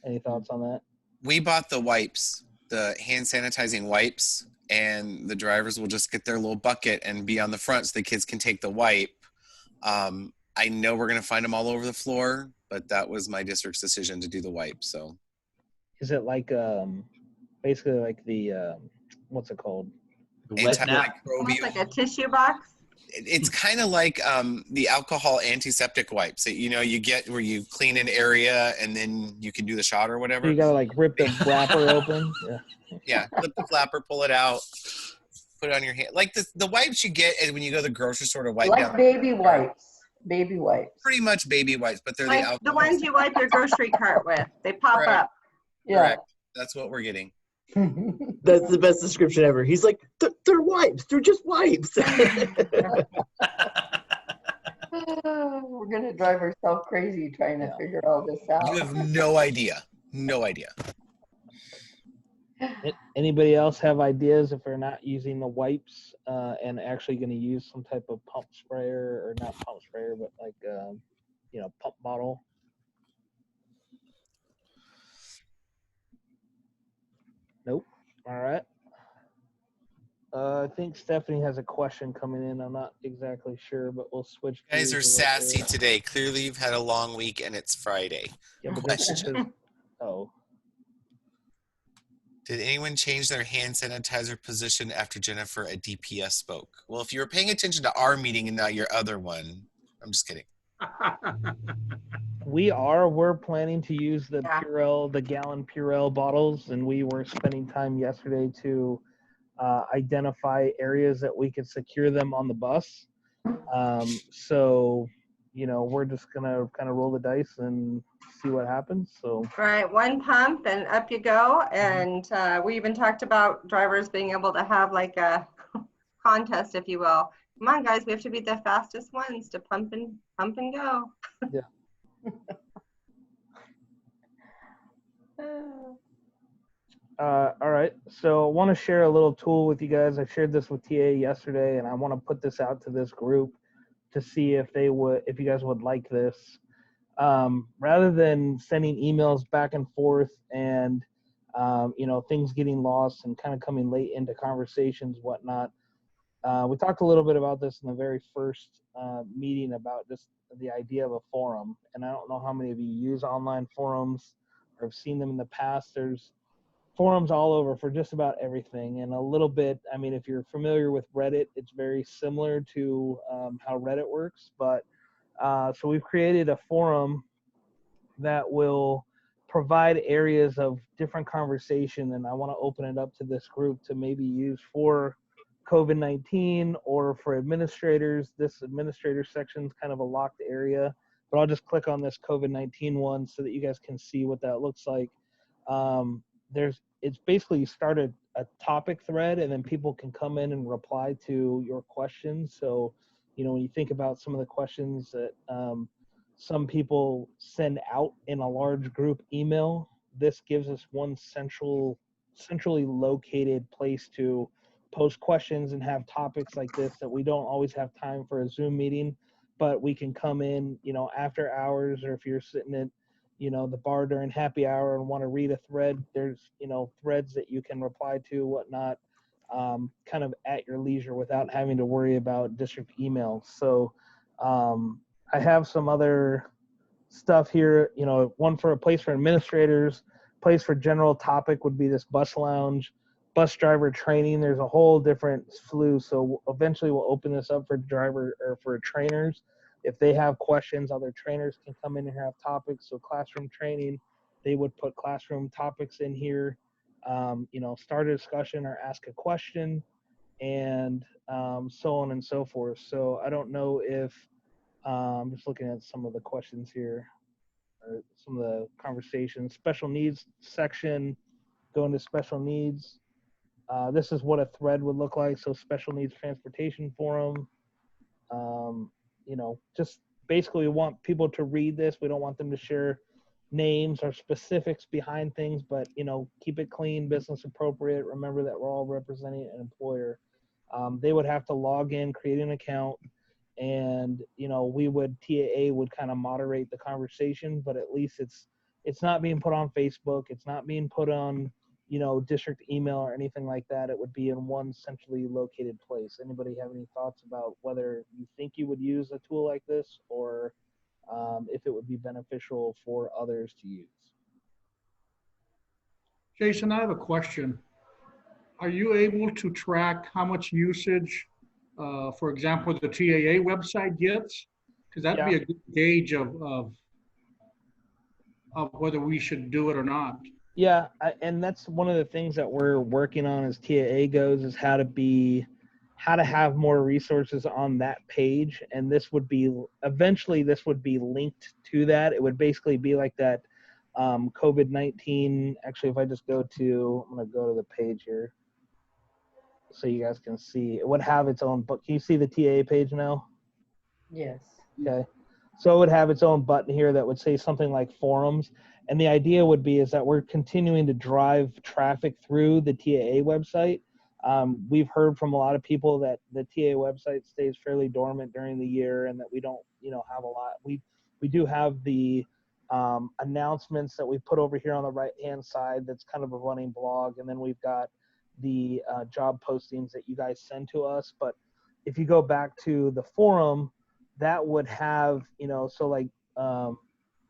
Speaker 3: Any thoughts on that?
Speaker 1: We bought the wipes, the hand sanitizing wipes, and the drivers will just get their little bucket and be on the front so the kids can take the wipe. I know we're going to find them all over the floor, but that was my district's decision to do the wipe. So
Speaker 3: is it like basically like the what's it called?
Speaker 10: The wet nap.
Speaker 6: Almost like a tissue box.
Speaker 1: It's kind of like the alcohol antiseptic wipes that you get where you clean an area and then you can do the shot or whatever.
Speaker 3: You gotta like rip the wrapper open. Yeah.
Speaker 1: Yeah, flip the flapper, pull it out, put it on your hand. Like the wipes you get when you go to the grocery store to wipe
Speaker 9: Like
Speaker 1: down.
Speaker 9: baby wipes. Baby wipes.
Speaker 1: Pretty much baby wipes, but they're
Speaker 6: Like
Speaker 1: the
Speaker 6: the
Speaker 1: alcohol.
Speaker 6: ones you wipe your grocery cart with. They pop
Speaker 1: Correct.
Speaker 6: up.
Speaker 9: Yeah.
Speaker 1: Correct. That's what we're getting.
Speaker 5: That's the best description ever. He's like, they're wipes. They're just wipes.
Speaker 9: We're gonna drive ourselves crazy trying to figure all this out.
Speaker 1: You have no idea. No idea.
Speaker 3: Anybody else have ideas if they're not using the wipes and actually going to use some type of pump sprayer, or not pump sprayer, but like pump bottle? Nope. All right. I think Stephanie has a question coming in. I'm not exactly sure, but we'll switch.
Speaker 1: You guys are
Speaker 3: gears a little
Speaker 1: sassy
Speaker 3: bit.
Speaker 1: today. Clearly, you've had a long week and it's Friday.
Speaker 3: Yeah, but that's
Speaker 1: Question.
Speaker 3: because, oh,
Speaker 1: Did anyone change their hand sanitizer position after Jennifer at DPS spoke? Well, if you were paying attention to our meeting and not your other one, I'm just kidding.
Speaker 3: we're planning to use the
Speaker 6: Yeah.
Speaker 3: Purell, the gallon Purell bottles, and we were spending time yesterday to identify areas that we could secure them on the bus. So, we're just gonna kind of roll the dice and see what happens. So,
Speaker 6: Right, one pump and up you go. And we even talked about drivers being able to have like a contest, if you will. Come on, guys, we have to be the fastest ones to pump and go.
Speaker 3: all right. So I want to share a little tool with you guys. I shared this with TA yesterday, and I want to put this out to this group to see if you guys would like this. Rather than sending emails back and forth and, things getting lost and kind of coming late into conversations, whatnot. We talked a little bit about this in the very first meeting about just the idea of a forum. And I don't know how many of you use online forums or have seen them in the past. There's forums all over for just about everything. And a little bit, I mean, if you're familiar with Reddit, it's very similar to how Reddit works. But so we've created a forum that will provide areas of different conversation. And I want to open it up to this group to maybe use for COVID-19 or for administrators. This administrator section is kind of a locked area, but I'll just click on this COVID-19 one so that you guys can see what that looks like. It's basically you start a topic thread and then people can come in and reply to your questions. So, when you think about some of the questions that some people send out in a large group email, this gives us one centrally located place to post questions and have topics like this that we don't always have time for a Zoom meeting, but we can come in, after hours, or if you're sitting at, the bar during happy hour and want to read a thread, there's, threads that you can reply to, whatnot, kind of at your leisure without having to worry about district emails. So I have some other stuff here, one for a place for administrators, place for general topic would be this bus lounge, bus driver training. There's a whole different slew. So eventually we'll open this up for driver or for trainers. If they have questions, other trainers can come in and have topics. So classroom training, they would put classroom topics in here, start a discussion or ask a question, and so on and so forth. So I don't know if, I'm just looking at some of the questions here, or some of the conversations. Special needs section, go into special needs. This is what a thread would look like. So special needs transportation forum. Just basically we want people to read this. We don't want them to share names or specifics behind things, but, keep it clean, business appropriate. Remember that we're all representing an employer. They would have to log in, create an account, and, TAA would kind of moderate the conversation, but at least it's not being put on Facebook. It's not being put on, district email or anything like that. It would be in one centrally located place. Anybody have any thoughts about whether you think you would use a tool like this, or if it would be beneficial for others to use?
Speaker 7: Jason, I have a question. Are you able to track how much usage for example, the TAA website gets? Because that'd be a good gauge of whether we should do it or not.
Speaker 3: Yeah, and that's one of the things that we're working on as TAA goes, is how to have more resources on that page. And this would be, eventually this would be linked to that. It would basically be like that COVID-19. Actually, if I just go to, I'm going to go to the page here so you guys can see. It would have its own, but can you see the TAA page now?
Speaker 9: Yes.
Speaker 3: Okay. So it would have its own button here that would say something like forums. And the idea would be is that we're continuing to drive traffic through the TAA website. We've heard from a lot of people that the TAA website stays fairly dormant during the year, and that we don't, have a lot. We do have the announcements that we put over here on the right-hand side. That's kind of a running blog. And then we've got the job postings that you guys send to us. But if you go back to the forum, that would have, so like,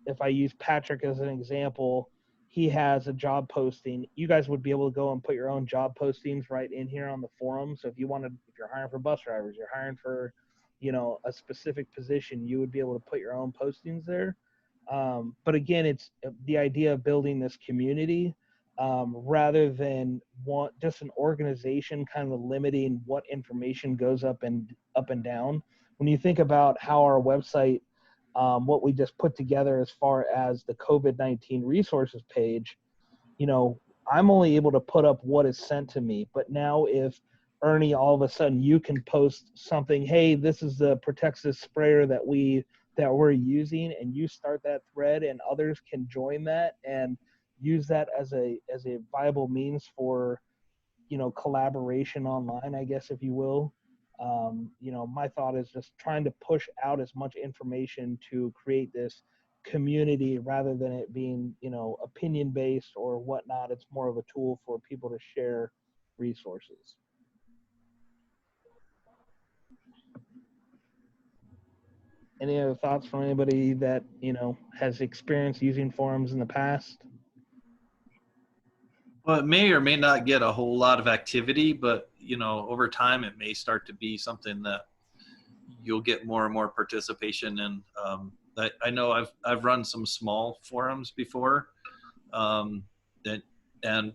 Speaker 3: if I use Patrick as an example, he has a job posting. You guys would be able to go and put your own job postings right in here on the forum. So if you're hiring for bus drivers, you're hiring for, a specific position, you would be able to put your own postings there. But again, it's the idea of building this community rather than just an organization kind of limiting what information goes up and down. When you think about how our website, what we just put together as far as the COVID-19 resources page, I'm only able to put up what is sent to me. But now if Ernie, all of a sudden you can post something, hey, this is the Protexis sprayer that we're using, and you start that thread and others can join that and use that as a viable means for, collaboration online, I guess, if you will. My thought is just trying to push out as much information to create this community rather than it being, opinion based or whatnot. It's more of a tool for people to share resources. Any other thoughts from anybody that, has experience using forums in the past?
Speaker 10: Well, it may or may not get a whole lot of activity, but over time it may start to be something that you'll get more and more participation in. I know I've run some small forums before, and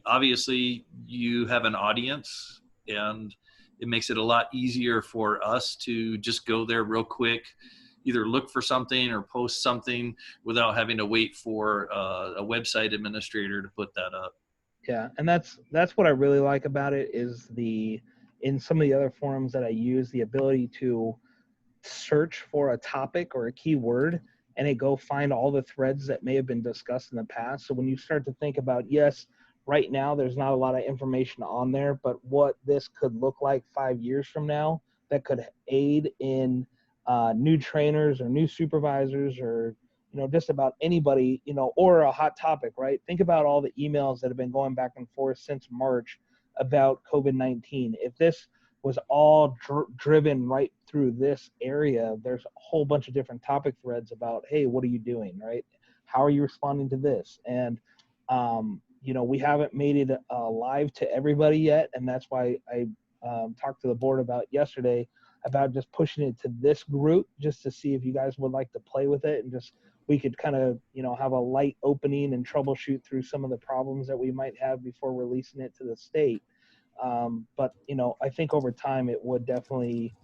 Speaker 10: obviously you have an audience, and it makes it a lot easier for us to just go there real quick, either look for something or post something without having to wait for a website administrator to put that up.
Speaker 3: Yeah, and that's what I really like about it is in some of the other forums that I use, the ability to search for a topic or a keyword and it go find all the threads that may have been discussed in the past. So when you start to think about, yes, right now there's not a lot of information on there, but what this could look like 5 years from now that could aid in new trainers or new supervisors or just about anybody, or a hot topic, right? Think about all the emails that have been going back and forth since March about COVID-19. If this was all driven right through this area, there's a whole bunch of different topic threads about, hey, what are you doing, right? How are you responding to this? And, we haven't made it live to everybody yet. And that's why I talked to the board about yesterday about just pushing it to this group just to see if you guys would like to play with it and just we could kind of, have a light opening and troubleshoot through some of the problems that we might have before releasing it to the state. But, I think over time it would definitely,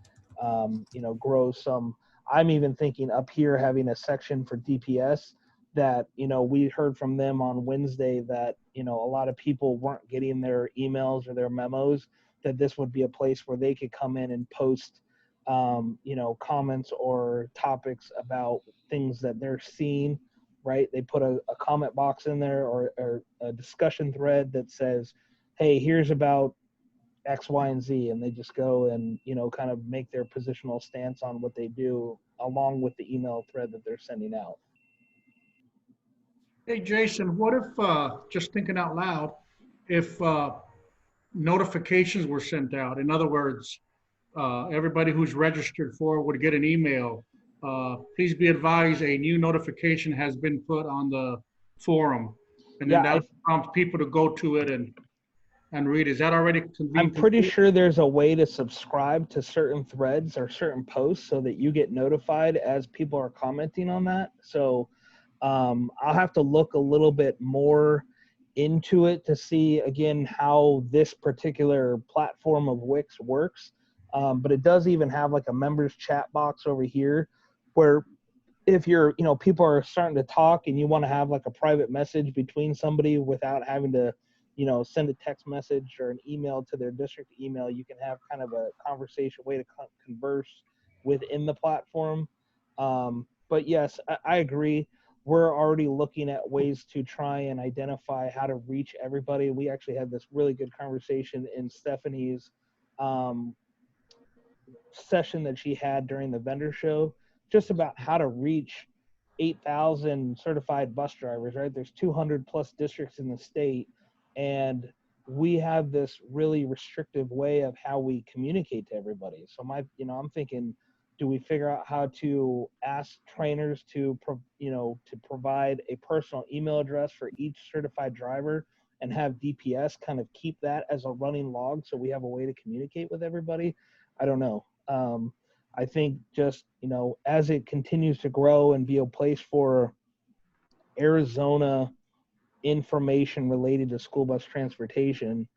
Speaker 3: grow some. I'm even thinking up here having a section for DPS that, we heard from them on Wednesday that, a lot of people weren't getting their emails or their memos, that this would be a place where they could come in and post comments or topics about things that they're seeing, right? They put a comment box in there or a discussion thread that says, hey, here's about X, Y, and Z. And they just go and, kind of make their positional stance on what they do along with the email thread that they're sending out.
Speaker 7: Hey, Jason, what if, just thinking out loud, if notifications were sent out? In other words, everybody who's registered for would get an email. Please be advised, a new notification has been put on the forum. And then that would prompt people to go to it and And Reed, is that already
Speaker 3: I'm
Speaker 7: convened?
Speaker 3: pretty sure there's a way to subscribe to certain threads or certain posts so that you get notified as people are commenting on that. So I'll have to look a little bit more into it to see again how this particular platform of Wix works. But it does even have like a members chat box over here where if you're, people are starting to talk and you want to have like a private message between somebody without having to, send a text message or an email to their district email, you can have kind of a conversation way to converse within the platform. But yes, I agree. We're already looking at ways to try and identify how to reach everybody. We actually had this really good conversation in Stephanie's session that she had during the vendor show, just about how to reach 8,000 certified bus drivers, right? There's 200 plus districts in the state, and we have this really restrictive way of how we communicate to everybody. So I'm thinking, do we figure out how to ask trainers to provide a personal email address for each certified driver and have DPS kind of keep that as a running log so we have a way to communicate with everybody? I don't know. I think just, as it continues to grow and be a place for Arizona information related to school bus transportation,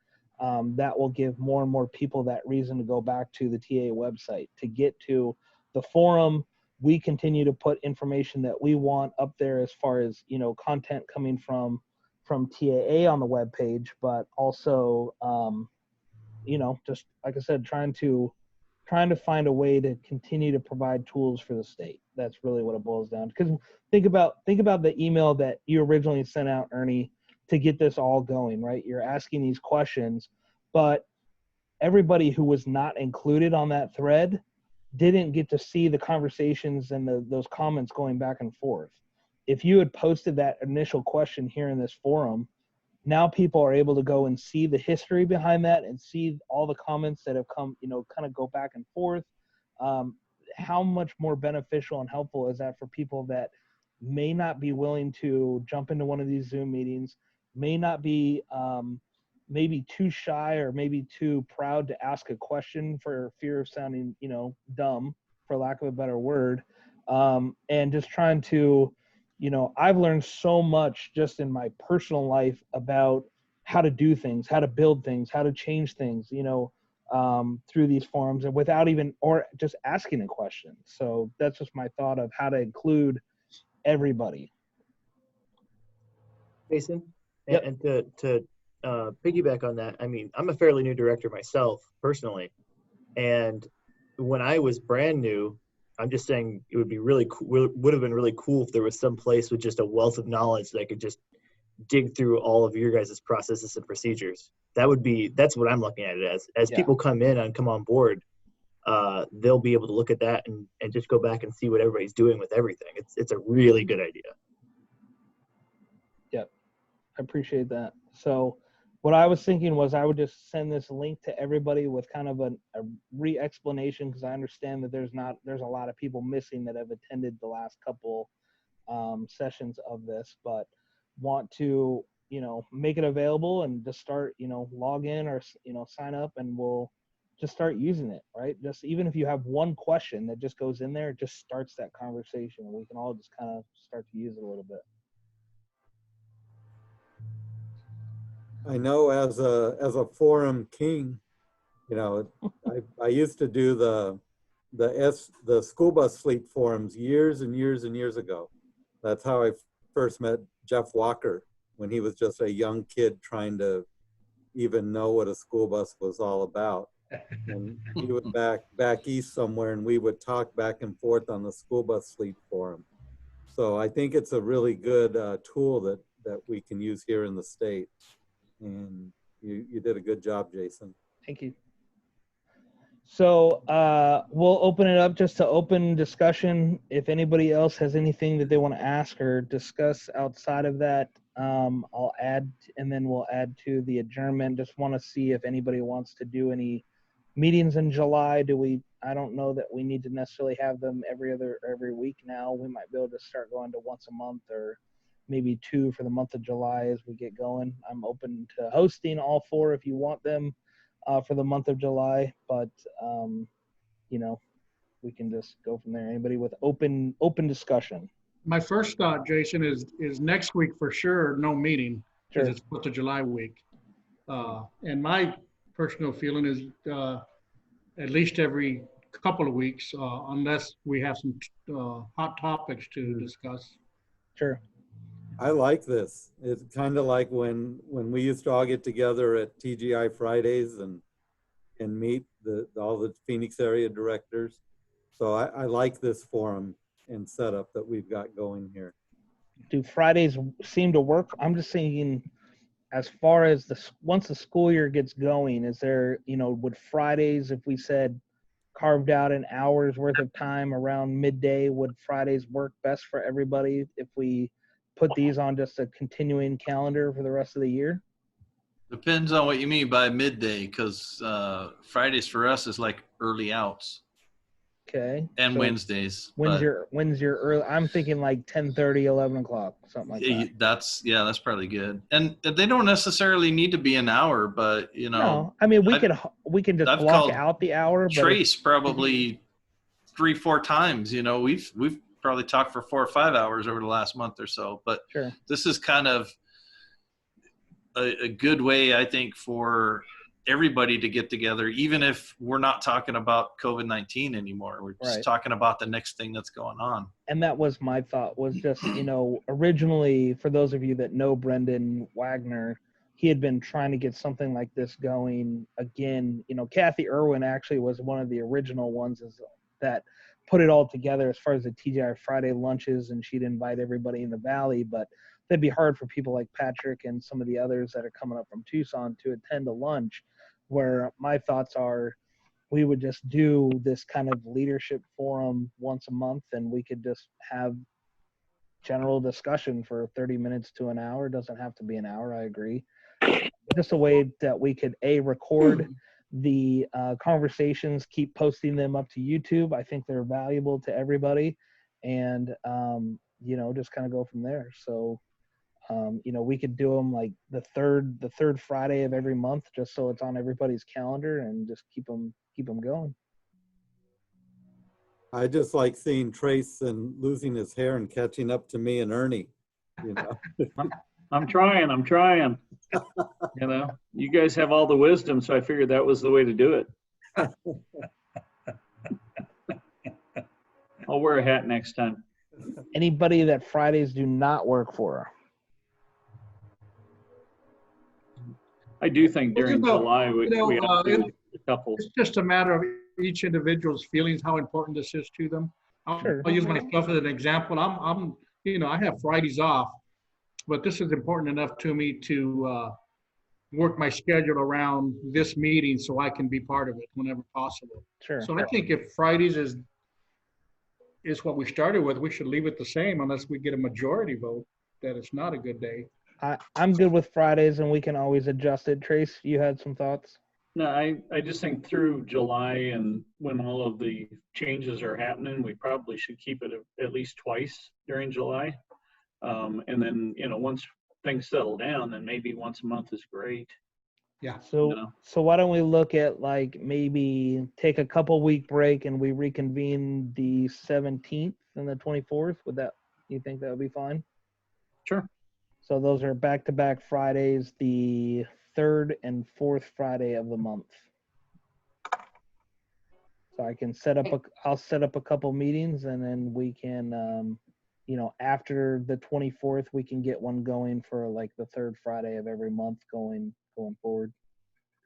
Speaker 3: that will give more and more people that reason to go back to the TA website. To get to the forum, we continue to put information that we want up there as far as, content coming from TAA on the webpage, but also, just like I said, trying to find a way to continue to provide tools for the state. That's really what it boils down to. Because think about the email that you originally sent out, Ernie, to get this all going, right? You're asking these questions, but everybody who was not included on that thread didn't get to see the conversations and those comments going back and forth. If you had posted that initial question here in this forum, now people are able to go and see the history behind that and see all the comments that have come, kind of go back and forth. How much more beneficial and helpful is that for people that may not be willing to jump into one of these Zoom meetings, may not be maybe too shy or maybe too proud to ask a question for fear of sounding, dumb, for lack of a better word, and just trying to, I've learned so much just in my personal life about how to do things, how to build things, how to change things, through these forums and without even, or just asking a question. So that's just my thought of how to include everybody.
Speaker 5: Jason,
Speaker 3: Yep.
Speaker 5: and to piggyback on that, I mean, I'm a fairly new director myself personally, and when I was brand new, I'm just saying it would be really cool, would have been really cool if there was some place with just a wealth of knowledge that I could just dig through all of your guys' processes and procedures. That's what I'm looking at it as.
Speaker 3: Yeah.
Speaker 5: People come on board, they'll be able to look at that and just go back and see what everybody's doing with everything. It's a really good idea.
Speaker 3: Yep. I appreciate that. So what I was thinking was I would just send this link to everybody with kind of a re-explanation, because I understand that there's a lot of people missing that have attended the last couple sessions of this, but want to, make it available and just start, log in or, sign up, and we'll just start using it, right? Just even if you have one question that just goes in there, it just starts that conversation, and we can all just kind of start to use it a little bit.
Speaker 2: I know as a forum king, I used to do the school bus fleet forums years and years and years ago. That's how I first met Jeff Walker, when he was just a young kid trying to even know what a school bus was all about. And he was back east somewhere, and we would talk back and forth on the school bus fleet forum. So I think it's a really good tool that we can use here in the state. And you did a good job, Jason.
Speaker 3: Thank you. So we'll open it up just to open discussion. If anybody else has anything that they want to ask or discuss outside of that, I'll add, and then we'll add to the adjournment. Just want to see if anybody wants to do any meetings in July. I don't know that we need to necessarily have them every week now. We might be able to start going to once a month or maybe 2 for the month of July as we get going. I'm open to hosting all 4 if you want them for the month of July, but you know, we can just go from there. Anybody with open discussion?
Speaker 7: My first thought, Jason, is next week for sure, no meeting, because
Speaker 3: Sure.
Speaker 7: it's 4th of July week. And my personal feeling is at least every couple of weeks, unless we have some hot topics to discuss.
Speaker 3: Sure.
Speaker 2: I like this. It's kind of like when we used to all get together at TGI Fridays and meet all the Phoenix area directors. So I like this forum and setup that we've got going here.
Speaker 3: Do Fridays seem to work? I'm just thinking, as far as once the school year gets going, is there, would Fridays, if we said carved out an hour's worth of time around midday, would Fridays work best for everybody if we put these on just a continuing calendar for the rest of the year?
Speaker 10: Depends on what you mean by midday, because Fridays for us is like early outs.
Speaker 3: Okay.
Speaker 10: And
Speaker 3: so
Speaker 10: Wednesdays.
Speaker 3: When's your early? I'm thinking like 10:30, 11 o'clock, something like that.
Speaker 10: That's probably good. And they don't necessarily need to be an hour, but
Speaker 3: No, I mean we can just block out the hour.
Speaker 10: Trace probably 3-4 times. We've probably talked for 4 or 5 hours over the last month or so. But
Speaker 3: sure.
Speaker 10: This is kind of a good way, I think, for everybody to get together, even if we're not talking about COVID-19 anymore. We're just talking about the next thing that's going on.
Speaker 3: And that was my thought, was just, originally, for those of you that know Brendan Wagner, he had been trying to get something like this going again. Kathy Irwin actually was one of the original ones that put it all together as far as the TGI Friday lunches, and she'd invite everybody in the Valley, but that'd be hard for people like Patrick and some of the others that are coming up from Tucson to attend a lunch, where my thoughts are we would just do this kind of leadership forum once a month, and we could just have general discussion for 30 minutes to an hour. It doesn't have to be an hour, I agree. Just a way that we could record the conversations, keep posting them up to YouTube. I think they're valuable to everybody, and just kind of go from there. So we could do them like the third Friday of every month, just so it's on everybody's calendar, and just keep them going.
Speaker 2: I just like seeing Trace and losing his hair and catching up to me and Ernie.
Speaker 4: I'm trying. You guys have all the wisdom, so I figured that was the way to do it. I'll wear a hat next time.
Speaker 3: Anybody that Fridays do not work for?
Speaker 4: I do think during July we have to do a couple.
Speaker 7: It's just a matter of each individual's feelings, how important this is to them.
Speaker 3: Sure.
Speaker 7: I'll use myself as an example. I have Fridays off, but this is important enough to me to work my schedule around this meeting so I can be part of it whenever possible.
Speaker 3: Sure.
Speaker 7: So I think if Fridays is what we started with, we should leave it the same unless we get a majority vote that it's not a good day.
Speaker 3: I'm good with Fridays, and we can always adjust it. Trace, you had some thoughts?
Speaker 4: No, I just think through July and when all of the changes are happening, we probably should keep it at least twice during July. And then, once things settle down, then maybe once a month is great.
Speaker 7: Yeah.
Speaker 3: So why don't we look at like maybe take a couple week break and we reconvene the 17th and the 24th? You think that would be fine?
Speaker 4: Sure.
Speaker 3: So those are back-to-back Fridays, the 3rd and 4th Friday of the month. So I'll set up a couple meetings, and then we can, after the 24th, we can get one going for like the 3rd Friday of every month going forward.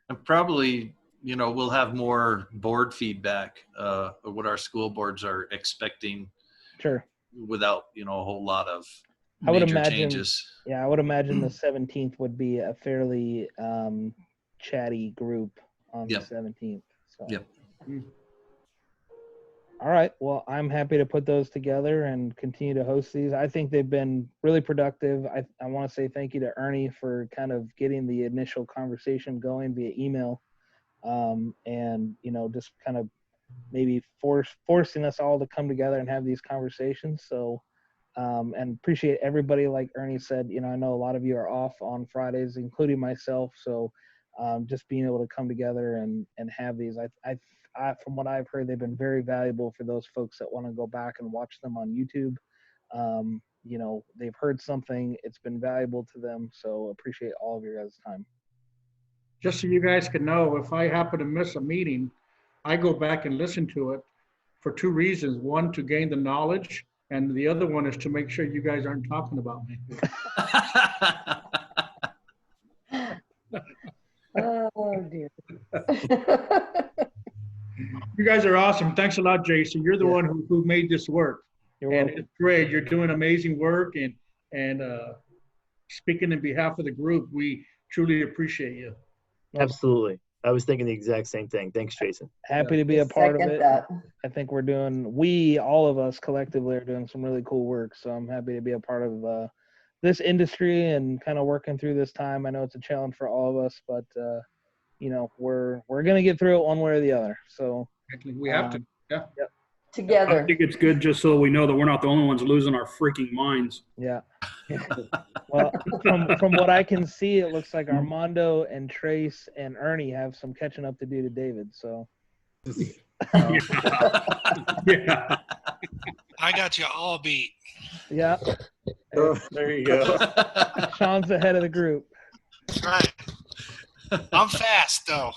Speaker 3: And
Speaker 10: probably, we'll have more board feedback of what our school boards are expecting.
Speaker 3: Sure.
Speaker 10: Without, a whole lot of
Speaker 3: I would
Speaker 10: major
Speaker 3: imagine,
Speaker 10: changes.
Speaker 3: Yeah, I would imagine the 17th would be a fairly chatty group on the 17th. So.
Speaker 10: Yep.
Speaker 3: All right. Well, I'm happy to put those together and continue to host these. I think they've been really productive. I want to say thank you to Ernie for kind of getting the initial conversation going via email, and just kind of maybe forcing us all to come together and have these conversations. So And appreciate everybody. Like Ernie said, you know, I know a lot of you are off on Fridays, including myself. So just being able to come together and have these, I from what I've heard, they've been very valuable for those folks that want to go back and watch them on YouTube. You know, they've heard something, it's been valuable to them. So appreciate all of your guys' time.
Speaker 7: Just so you guys can know, if I happen to miss a meeting, I go back and listen to it for two reasons. One, to gain the knowledge, and the other one is to make sure you guys aren't talking about me.
Speaker 9: Oh, dear.
Speaker 7: You guys are awesome. Thanks a lot, Jason. You're the one who made this work.
Speaker 3: You're
Speaker 7: And
Speaker 3: welcome.
Speaker 7: it's great. You're doing amazing work. And speaking in behalf of the group, we truly appreciate you.
Speaker 5: Absolutely. I was thinking the exact same thing. Thanks, Jason.
Speaker 3: Happy to be a part of
Speaker 9: Second
Speaker 3: it.
Speaker 9: that.
Speaker 3: I think all of us collectively are doing some really cool work. So I'm happy to be a part of this industry and kind of working through this time. I know it's a challenge for all of us, but you know, we're going to get through it one way or the other. So
Speaker 7: We have to. Yeah.
Speaker 8: I
Speaker 9: Together.
Speaker 8: think it's good just so we know that we're not the only ones losing our freaking minds.
Speaker 3: yeah. Well, from what I can see, it looks like Armando and Trace and Ernie have some catching up to do to David. So
Speaker 8: Yeah.
Speaker 12: I got you all beat.
Speaker 3: yeah,
Speaker 5: There you go.
Speaker 3: Sean's ahead of the group.
Speaker 12: That's right. I'm fast though.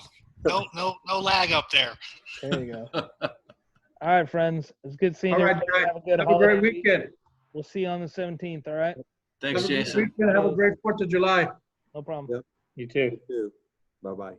Speaker 12: No lag up there.
Speaker 3: There you go. All right, friends. It's good seeing
Speaker 7: All
Speaker 3: you.
Speaker 7: right, guys.
Speaker 3: Have a good
Speaker 7: Have a
Speaker 3: holiday
Speaker 7: great weekend.
Speaker 3: We'll see you on the 17th. All right.
Speaker 10: Thanks,
Speaker 7: Have a great
Speaker 10: Jason.
Speaker 7: weekend. Have a great 4th of July.
Speaker 3: No problem.
Speaker 2: Yep.
Speaker 4: You too.
Speaker 2: You too. Bye-bye.